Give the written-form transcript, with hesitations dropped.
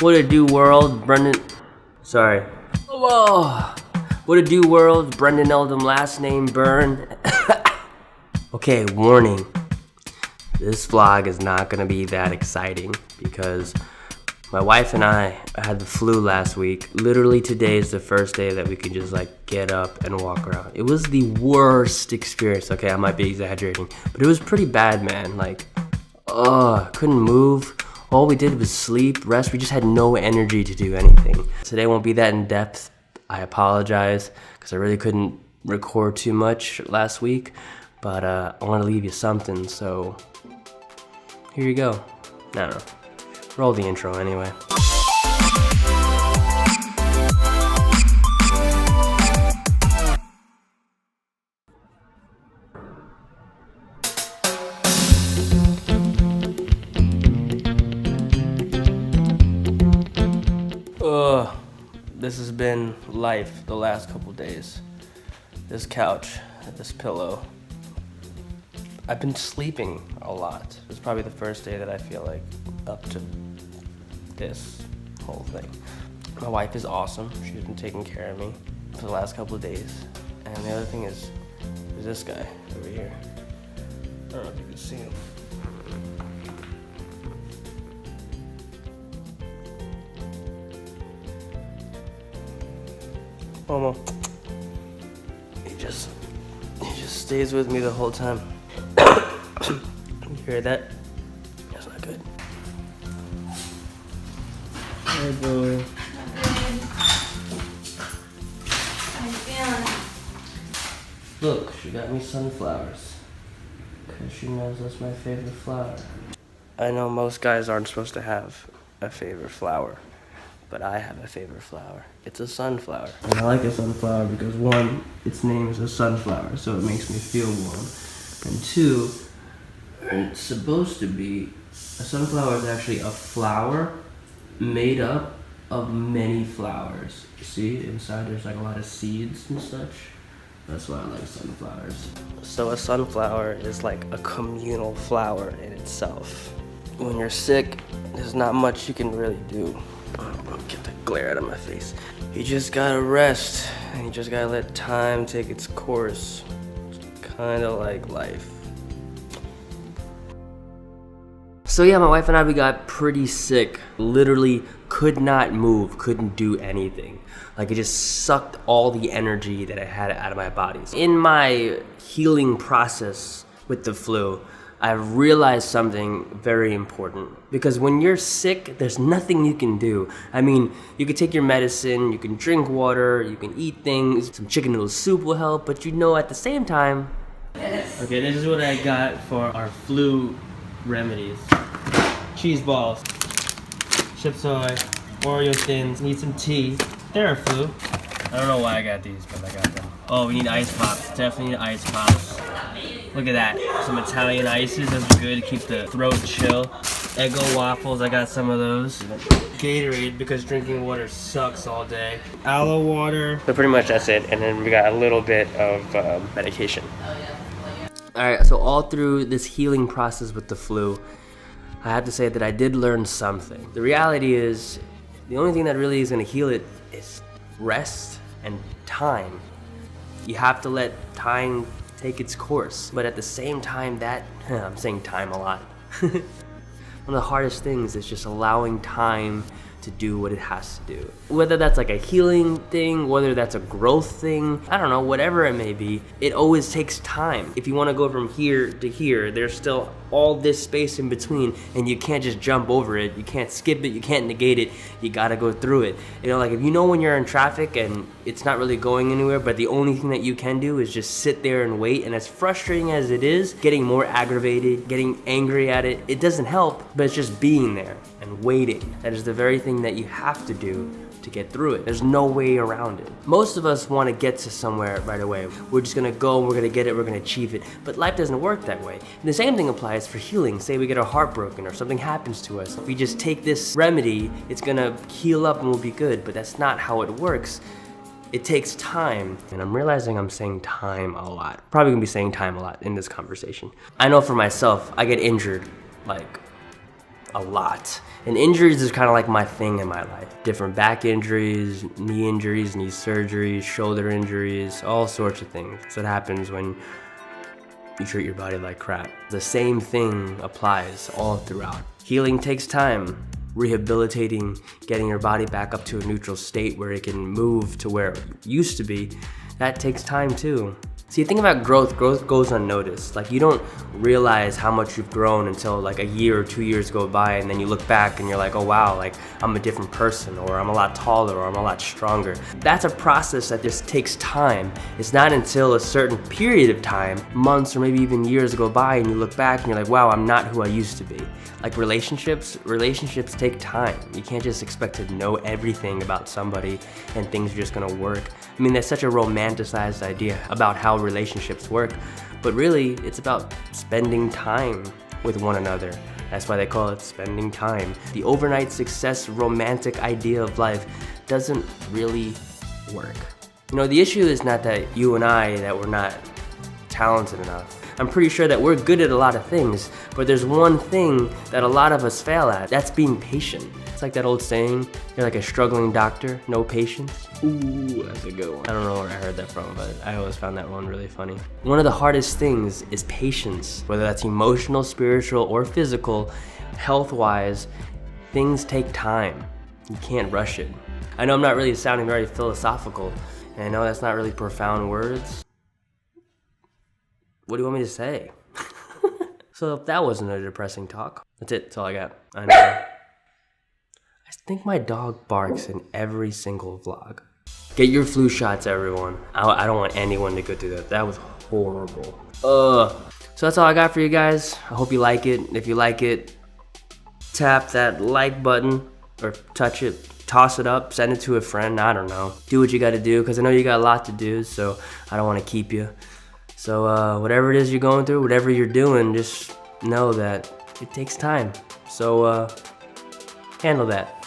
What it do, world? Brendan. Sorry. Whoa. What it do, world? Brendan Eldom, last name Byrne. Okay, warning. This vlog is not gonna be that exciting because my wife and I had the flu last week. Literally today is the first day that we can just like get up and walk around. It was the worst experience. Okay, I might be exaggerating, but it was pretty bad, man. Like, couldn't move. All we did was sleep, rest. We just had no energy to do anything. Today won't be that in depth. I apologize because I really couldn't record too much last week, but I want to leave you something, so here you go. No. Roll the intro anyway. This has been life the last couple days. This couch, this pillow. I've been sleeping a lot. It's probably the first day that I feel like up to this whole thing. My wife is awesome. She's been taking care of me for the last couple of days. And the other thing is this guy over here. I don't know if you can see him. Momo. He just stays with me the whole time. You hear that? That's not good. Hey, boy. How you feeling? Look, she got me sunflowers. Because she knows that's my favorite flower. I know most guys aren't supposed to have a favorite flower, but I have a favorite flower. It's a sunflower. And I like a sunflower because one, its name is a sunflower, so it makes me feel warm. And two, it's supposed to be, a sunflower is actually a flower made up of many flowers. See, inside there's like a lot of seeds and such. That's why I like sunflowers. So a sunflower is like a communal flower in itself. When you're sick, there's not much you can really do. Get the glare out of my face. You just gotta rest, and you just gotta let time take its course. It's kinda like life. So yeah, my wife and I, we got pretty sick. Literally could not move, couldn't do anything. Like it just sucked all the energy that I had out of my body. In my healing process with the flu, I've realized something very important. Because when you're sick, there's nothing you can do. I mean, you can take your medicine, you can drink water, you can eat things, some chicken noodle soup will help, but you know at the same time... Yes. Okay, this is what I got for our flu remedies. Cheese balls, chip soy, Oreo thins, need some tea. They're flu. I don't know why I got these, but I got them. Oh, we need ice pops, definitely need ice pops. Look at that, some Italian ices, that's good to keep the throat chill. Eggo waffles, I got some of those. Gatorade, because drinking water sucks all day. Aloe water. So pretty much that's it, and then we got a little bit of medication. Alright, so all through this healing process with the flu, I have to say that I did learn something. The reality is, the only thing that really is gonna heal it is rest and time. You have to let time take its course. But at the same time, I'm saying time a lot. One of the hardest things is just allowing time to do what it has to do. Whether that's like a healing thing, whether that's a growth thing, I don't know, whatever it may be, it always takes time. If you want to go from here to here, there's still all this space in between, and you can't just jump over it, you can't skip it, you can't negate it, you gotta go through it. You know, like if you know when you're in traffic and it's not really going anywhere, but the only thing that you can do is just sit there and wait, and as frustrating as it is, getting more aggravated, getting angry at it, it doesn't help, but it's just being there and waiting. That is the very thing that you have to do to get through it. There's no way around it. Most of us want to get to somewhere right away. We're just gonna go, we're gonna get it, we're gonna achieve it. But life doesn't work that way. And the same thing applies for healing. Say we get our heart broken or something happens to us. If we just take this remedy, it's gonna heal up and we'll be good. But that's not how it works. It takes time. And I'm realizing I'm saying time a lot. Probably gonna be saying time a lot in this conversation. I know for myself, I get injured like a lot. And injuries is kind of like my thing in my life. Different back injuries, knee surgeries, shoulder injuries, all sorts of things. So it happens when you treat your body like crap. The same thing applies all throughout. Healing takes time. Rehabilitating, getting your body back up to a neutral state where it can move to where it used to be, that takes time too. See, think about growth goes unnoticed. Like, you don't realize how much you've grown until like a year or 2 years go by, and then you look back and you're like, oh wow, like I'm a different person, or I'm a lot taller, or I'm a lot stronger. That's a process that just takes time. It's not until a certain period of time, months or maybe even years go by, and you look back and you're like, wow, I'm not who I used to be. Like relationships take time. You can't just expect to know everything about somebody and things are just gonna work. I mean, that's such a romanticized idea about how relationships work, but really it's about spending time with one another. That's why they call it spending time. The overnight success romantic idea of life doesn't really work. You know, the issue is not that you and I, that we're not talented enough. I'm pretty sure that we're good at a lot of things, but there's one thing that a lot of us fail at. That's being patient. It's like that old saying, you're like a struggling doctor, no patience. Ooh, that's a good one. I don't know where I heard that from, but I always found that one really funny. One of the hardest things is patience, whether that's emotional, spiritual, or physical, health-wise. Things take time. You can't rush it. I know I'm not really sounding very philosophical, and I know that's not really profound words. What do you want me to say? So if that wasn't a depressing talk, that's it. That's all I got. I know. I think my dog barks in every single vlog. Get your flu shots, everyone. I don't want anyone to go through that. That was horrible. So that's all I got for you guys. I hope you like it. If you like it, tap that like button or touch it. Toss it up, send it to a friend. I don't know. Do what you gotta do, because I know you got a lot to do, so I don't want to keep you. So whatever it is you're going through, whatever you're doing, just know that it takes time. So handle that.